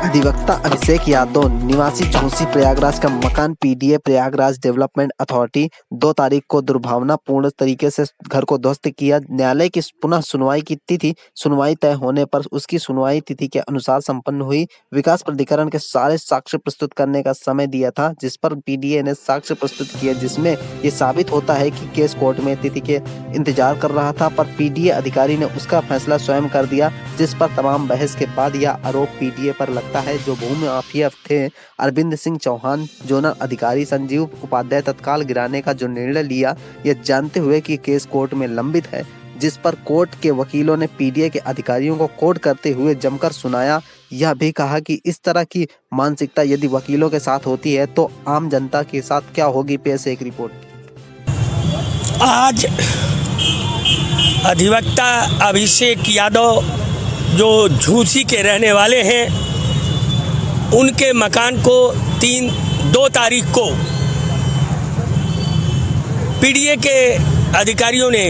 अधिवक्ता अभिषेक यादव निवासी झूसी प्रयागराज का मकान पीडीए प्रयागराज डेवलपमेंट अथॉरिटी 2 तारीख को दुर्भावनापूर्ण तरीके से घर को ध्वस्त किया। न्यायालय की पुनः सुनवाई की तिथि सुनवाई तय होने पर उसकी सुनवाई तिथि के अनुसार संपन्न हुई। विकास प्राधिकरण के सारे साक्ष्य प्रस्तुत करने का समय दिया था, जिस पर पीडीए ने साक्ष्य प्रस्तुत किए, जिसमें ये साबित होता है कि केस कोर्ट में तिथि के इंतजार कर रहा था, पर पीडीए अधिकारी ने उसका फैसला स्वयं कर दिया, जिस पर तमाम बहस के बाद यह आरोप पीडीए पर लगता है। जो भूमि माफिया थे अरविंद सिंह चौहान, जोनल अधिकारी संजीव उपाध्याय तत्काल गिराने का जो निर्णय लिया, यह जानते हुए कि केस कोर्ट में लंबित है, जिस पर कोर्ट के वकीलों ने पीडीए के अधिकारियों को कोर्ट करते हुए जमकर सुनाया। यह भी कहा कि इस तरह की मानसिकता यदि वकीलों के साथ होती है तो आम जनता के साथ क्या होगी। पेश एक रिपोर्ट। आज अधिवक्ता अभिषेक यादव जो झूसी के रहने वाले हैं, उनके मकान को 2 तारीख को पीडीए के अधिकारियों ने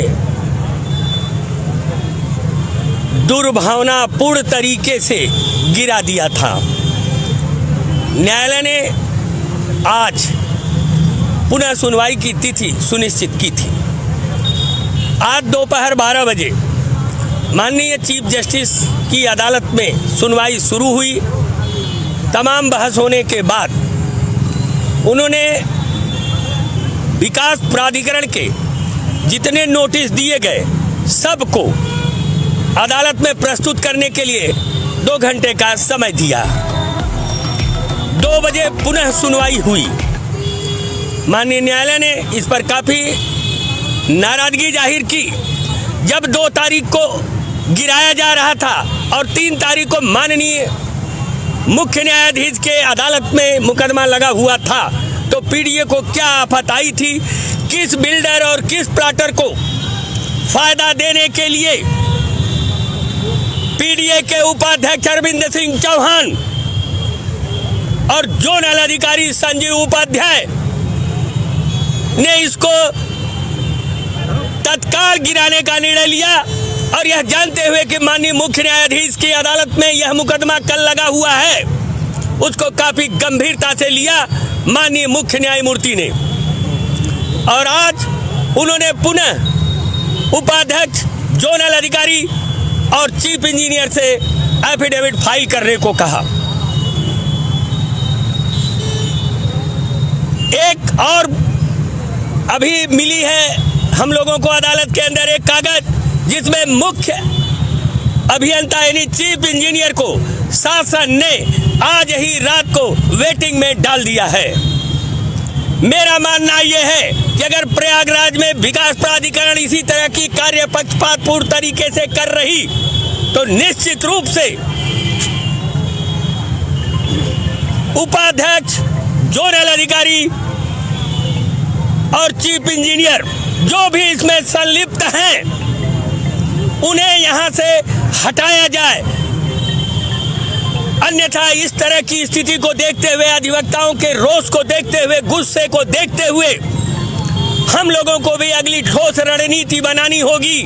दुर्भावनापूर्ण तरीके से गिरा दिया था। न्यायालय ने आज पुनः सुनवाई की तिथि सुनिश्चित की थी। आज दोपहर 12 बजे माननीय चीफ जस्टिस की अदालत में सुनवाई शुरू हुई। तमाम बहस होने के बाद उन्होंने विकास प्राधिकरण के जितने नोटिस दिए गए सबको अदालत में प्रस्तुत करने के लिए 2 घंटे का समय दिया। 2 बजे पुनः सुनवाई हुई। माननीय न्यायालय ने इस पर काफ़ी नाराजगी जाहिर की। जब 2 तारीख को गिराया जा रहा था और 3 तारीख को माननीय मुख्य न्यायाधीश के अदालत में मुकदमा लगा हुआ था, तो पीडीए को क्या आफत आई थी, किस बिल्डर और किस प्लाटर को फायदा देने के लिए पीडीए के उपाध्यक्ष अरविंद सिंह चौहान और जोनल अधिकारी संजीव उपाध्याय ने इसको तत्काल गिराने का निर्णय लिया, और यह जानते हुए कि माननीय मुख्य न्यायाधीश की अदालत में यह मुकदमा कल लगा हुआ है, उसको काफी गंभीरता से लिया माननीय मुख्य न्यायमूर्ति ने। और आज उन्होंने पुनः उपाध्यक्ष, जोनल अधिकारी और चीफ इंजीनियर से एफिडेविट फाइल करने को कहा। एक और अभी मिली है हम लोगों को अदालत के अंदर एक कागज, जिसमें मुख्य अभियंता यानी चीफ इंजीनियर को शासन ने आज ही रात को वेटिंग में डाल दिया है। मेरा मानना यह है कि अगर प्रयागराज में विकास प्राधिकरण इसी तरह की कार्य पक्षपातपूर्ण तरीके से कर रही तो निश्चित रूप से उपाध्यक्ष, जोनल अधिकारी और चीफ इंजीनियर जो भी इसमें संलिप्त हैं, उन्हें यहां से हटाया जाए। अन्यथा इस तरह की स्थिति को देखते हुए, अधिवक्ताओं के रोष को देखते हुए, गुस्से को देखते हुए, हम लोगों को भी अगली ठोस रणनीति बनानी होगी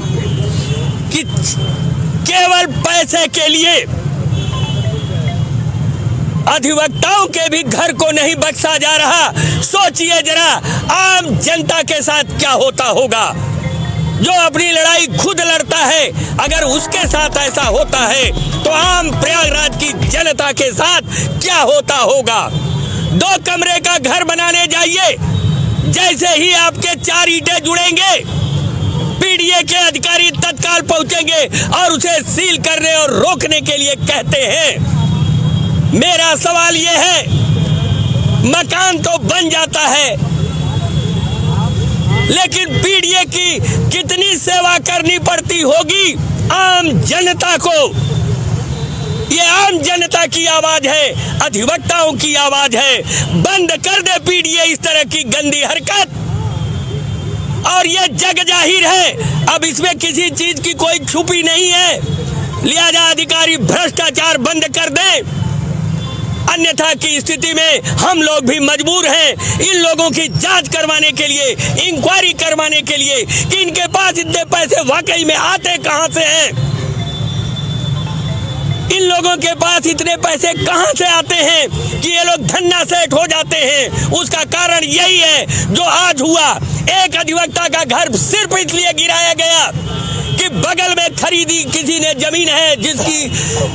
कि केवल पैसे के लिए अधिवक्ताओं के भी घर को नहीं बख्शा जा रहा। सोचिए जरा, आम जनता के साथ क्या होता होगा। जो अपनी लड़ाई खुद लड़ता है, अगर उसके साथ ऐसा होता है तो आम प्रयागराज की जनता के साथ क्या होता होगा। 2 कमरे का घर बनाने जाइए, जैसे ही आपके 4 ईंटें जुड़ेंगे, पीडीए के अधिकारी तत्काल पहुंचेंगे और उसे सील करने और रोकने के लिए कहते हैं। मेरा सवाल यह है, मकान तो बन जाता है, लेकिन पीडीए की कितनी सेवा करनी पड़ती होगी आम जनता को। ये आम जनता की आवाज है, अधिवक्ताओं की आवाज है। बंद कर दे पीडीए इस तरह की गंदी हरकत। और ये जग जाहिर है, अब इसमें किसी चीज की कोई छुपी नहीं है। लिहाजा अधिकारी भ्रष्टाचार बंद कर दें, अन्यथा की स्थिति में हम लोग भी मजबूर हैं इन लोगों की जांच करवाने के लिए, इंक्वायरी करवाने के लिए कि इनके पास इतने पैसे वाकई में आते कहां से हैं। इन लोगों के पास इतने पैसे कहां से आते हैं कि ये लोग धन्ना सेठ हो जाते हैं? उसका कारण यही है जो आज हुआ। एक अधिवक्ता का घर सिर्फ इसलिए गिराया गया कि बगल में खरीदी किसी ने जमीन है जिसकी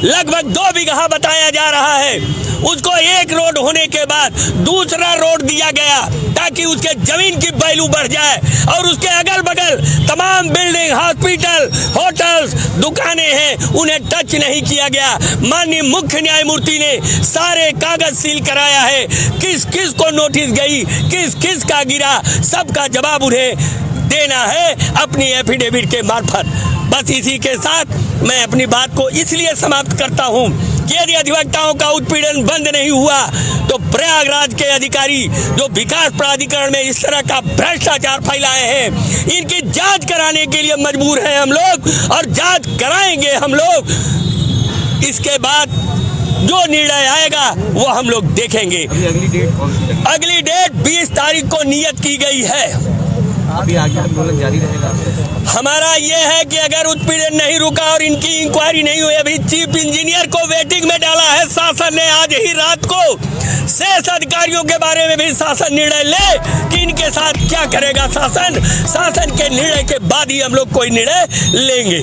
लगभग 2 बीघा बताया जा रहा है, उसको एक रोड होने के बाद दूसरा रोड दिया गया ताकि उसके जमीन की वैल्यू बढ़ जाए, और उसके अगल बगल तमाम बिल्डिंग, हॉस्पिटल, होटल्स, दुकानें हैं, उन्हें टच नहीं किया गया। माननीय मुख्य न्यायमूर्ति ने सारे कागज सील कराया है। किस किस को नोटिस गई, किस किस का गिरा, सबका जवाब उन्हें देना है अपनी एफिडेविट के मार्फत। बस इसी के साथ मैं अपनी बात को इसलिए समाप्त करता हूं कि यदि अधिवक्ताओं का उत्पीड़न बंद नहीं हुआ तो प्रयागराज के अधिकारी जो विकास प्राधिकरण में इस तरह का भ्रष्टाचार फैलाए हैं, इनकी जांच कराने के लिए मजबूर हैं हम लोग, और जांच कराएंगे हम लोग। इसके बाद जो निर्णय आएगा वो हम लोग देखेंगे। अगली डेट कौन सी है? अगली डेट 20 तारीख को नियत की गई है। अभी आगे आंदोलन जारी रहेगा। हमारा ये है कि अगर उत्पीड़न नहीं रुका और इनकी इंक्वायरी नहीं हुई, अभी चीफ इंजीनियर को वेटिंग में डाला है शासन ने आज ही रात को। शेष अधिकारियों के बारे में भी शासन निर्णय ले कि इनके साथ क्या करेगा शासन। शासन के निर्णय के बाद ही हम लोग कोई निर्णय लेंगे।